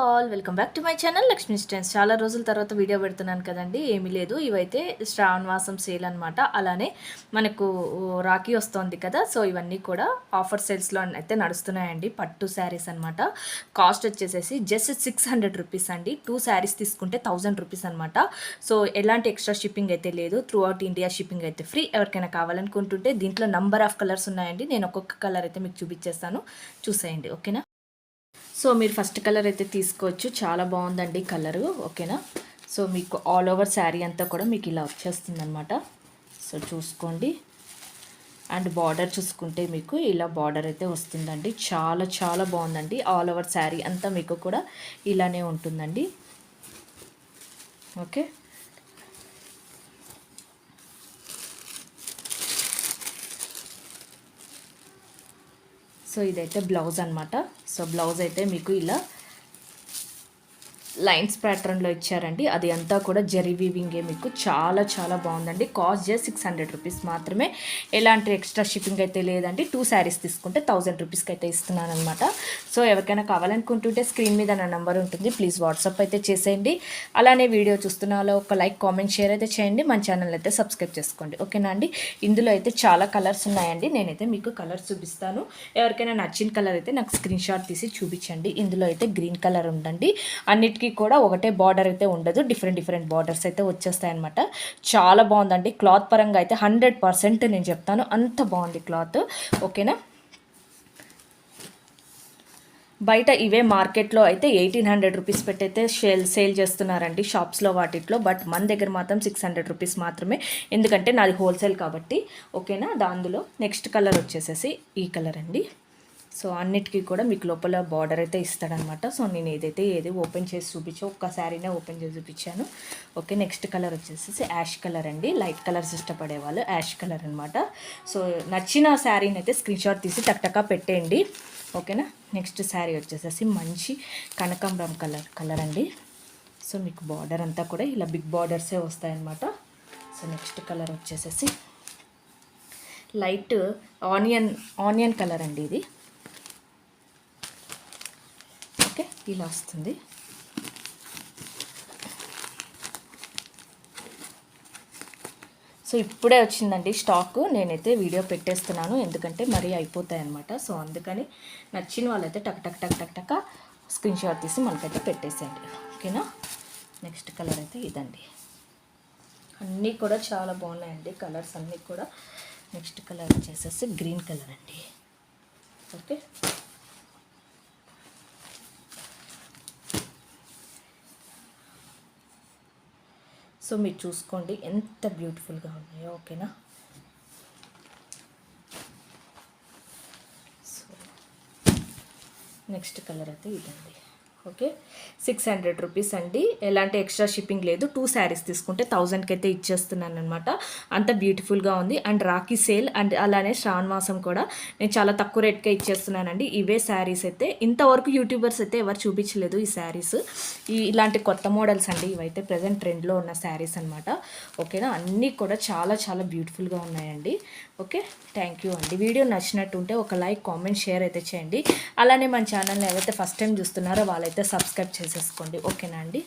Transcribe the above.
All welcome back to my channel Lakshmi స్టెన్స్. చాలా రోజుల తర్వాత వీడియో పెడుతున్నాను కదండి. ఏమీ లేదు, ఇవైతే శ్రావణ మాసం సేల్ అనమాట. అలానే మనకు రాఖీ వస్తుంది కదా, సో ఇవన్నీ కూడా ఆఫర్ సేల్స్లో అయితే నడుస్తున్నాయండి. పట్టు శారీస్ అనమాట. కాస్ట్ వచ్చేసేసి జస్ట్ 600 రూపీస్ అండి. 2 శారీస్ తీసుకుంటే 1000 రూపీస్ అనమాట. సో ఎలాంటి ఎక్స్ట్రా షిప్పింగ్ అయితే లేదు. త్రూ అవుట్ ఇండియా షిప్పింగ్ అయితే ఫ్రీ. ఎవరికైనా కావాలనుకుంటుంటే దీంట్లో నంబర్ ఆఫ్ కలర్స్ ఉన్నాయండి. నేను ఒక్కొక్క కలర్ అయితే మీకు చూపించేస్తాను, చూసేయండి ఓకేనా. సో మీరు ఫస్ట్ కలర్ అయితే తీసుకోవచ్చు, చాలా బాగుందండి కలరు ఓకేనా. సో మీకు ఆల్ ఓవర్ శారీ అంతా కూడా మీకు ఇలా వచ్చేస్తుంది అనమాట. సో చూసుకోండి. అండ్ బార్డర్ చూసుకుంటే మీకు ఇలా బార్డర్ అయితే వస్తుందండి. చాలా చాలా బాగుందండి. ఆల్ ఓవర్ శారీ అంతా మీకు కూడా ఇలానే ఉంటుందండి ఓకే. సో ఇదైతే బ్లౌజ్ అనమాట. సో బ్లౌజ్ అయితే మీకు ఇలా లైన్స్ ప్యాటర్న్లో ఇచ్చారండి. అది అంతా కూడా జరీ వీవింగే. మీకు చాలా చాలా బాగుందండి. కాస్ట్ జస్ట్ 600 రూపీస్ మాత్రమే. ఎలాంటి ఎక్స్ట్రా షిప్పింగ్ అయితే లేదండి. 2 శారీస్ తీసుకుంటే 1000 రూపీస్కి అయితే ఇస్తున్నాను అనమాట. సో ఎవరికైనా కావాలనుకుంటుంటే స్క్రీన్ మీద నా నెంబర్ ఉంటుంది, ప్లీజ్ వాట్సాప్ అయితే చేసేయండి. అలానే వీడియో చూస్తున్న వాళ్ళు ఒక లైక్ కామెంట్ షేర్ అయితే చేయండి. మన ఛానల్ అయితే సబ్స్క్రైబ్ చేసుకోండి ఓకేనా అండి. ఇందులో అయితే చాలా కలర్స్ ఉన్నాయండి. నేనైతే మీకు కలర్స్ చూపిస్తాను. ఎవరికైనా నచ్చిన కలర్ అయితే నాకు స్క్రీన్ షాట్ తీసి చూపించండి. ఇందులో అయితే గ్రీన్ కలర్ ఉందండి. అన్నిటికీ కూడా ఒకటే బార్డర్ అయితే ఉండదు, డిఫరెంట్ బార్డర్స్ అయితే వచ్చేస్తాయి అనమాట. చాలా బాగుందండి. క్లాత్ పరంగా అయితే 100% నేను చెప్తాను, అంత బాగుంది క్లాత్ ఓకేనా. బయట ఇవే మార్కెట్లో అయితే 1800 రూపీస్ పెట్టయితే సేల్ చేస్తున్నారండి షాప్స్లో వాటిట్లో. బట్ మన దగ్గర మాత్రం 600 రూపీస్ మాత్రమే, ఎందుకంటే నాది హోల్సేల్ కాబట్టి ఓకేనా. దానిలో నెక్స్ట్ కలర్ వచ్చేసేసి ఈ కలర్ అండి. సో అన్నిటికీ కూడా మీకు లోపల బార్డర్ అయితే ఇస్తాడనమాట. సో నేను ఏది ఓపెన్ చేసి చూపించా, ఒక్క శారీనే ఓపెన్ చేసి చూపించాను ఓకే. నెక్స్ట్ కలర్ వచ్చేసి యాష్ కలర్ అండి. లైట్ కలర్స్ ఇష్టపడే వాళ్ళు యాష్ కలర్ అనమాట. సో నచ్చిన శారీని అయితే స్క్రీన్ షాట్ తీసి టక్టకా పెట్టేయండి ఓకేనా. నెక్స్ట్ శారీ వచ్చేసేసి మంచి కనకాంబరం కలర్ అండి. సో మీకు బార్డర్ అంతా కూడా ఇలా బిగ్ బార్డర్సే వస్తాయన్నమాట. సో నెక్స్ట్ కలర్ వచ్చేసేసి లైట్ ఆనియన్ కలర్ అండి. ఇది ఓకే ఇలా వస్తుంది. సో ఇప్పుడే వచ్చిందండి స్టాక్. నేనైతే వీడియో పెట్టేస్తున్నాను, ఎందుకంటే మరీ అయిపోతాయి అనమాట. సో అందుకని నచ్చిన వాళ్ళైతే టక్ స్క్రీన్ షాట్ తీసి మనకైతే పెట్టేసేయండి ఓకేనా. నెక్స్ట్ కలర్ అయితే ఇదండి. అన్నీ కూడా చాలా బాగున్నాయండి కలర్స్ అన్నీ కూడా. నెక్స్ట్ కలర్ వచ్చేసేసి గ్రీన్ కలర్ అండి ఓకే. సో మీరు చూసుకోండి ఎంత బ్యూటిఫుల్గా ఉన్నాయో ఓకేనా. సో నెక్స్ట్ కలర్ అయితే ఇదండి ఓకే. 600 రూపీస్ అండి. ఎలాంటి ఎక్స్ట్రా షిప్పింగ్ లేదు. 2 శారీస్ తీసుకుంటే 1000కి అయితే ఇచ్చేస్తున్నాను అనమాట. అంత బ్యూటిఫుల్గా ఉంది. అండ్ రాఖీ సేల్ అండ్ అలానే శ్రావణ మాసం కూడా నేను చాలా తక్కువ రేట్కే ఇచ్చేస్తున్నానండి. ఇవే శారీస్ అయితే ఇంతవరకు యూట్యూబర్స్ అయితే ఎవరు చూపించలేదు ఈ శారీస్. ఇలాంటి కొత్త మోడల్స్ అండి ఇవైతే. ప్రజెంట్ ట్రెండ్లో ఉన్న శారీస్ అనమాట ఓకేనా. అన్నీ కూడా చాలా చాలా బ్యూటిఫుల్గా ఉన్నాయండి ఓకే. థ్యాంక్ యూ అండి. వీడియో నచ్చినట్టు ఉంటే ఒక లైక్ కామెంట్ షేర్ అయితే చేయండి. అలానే మన ఛానల్ని ఎవరైతే ఫస్ట్ టైం చూస్తున్నారో వాళ్ళైతే సబ్స్క్రైబ్ చేసేసుకోండి ఓకేనా అండి.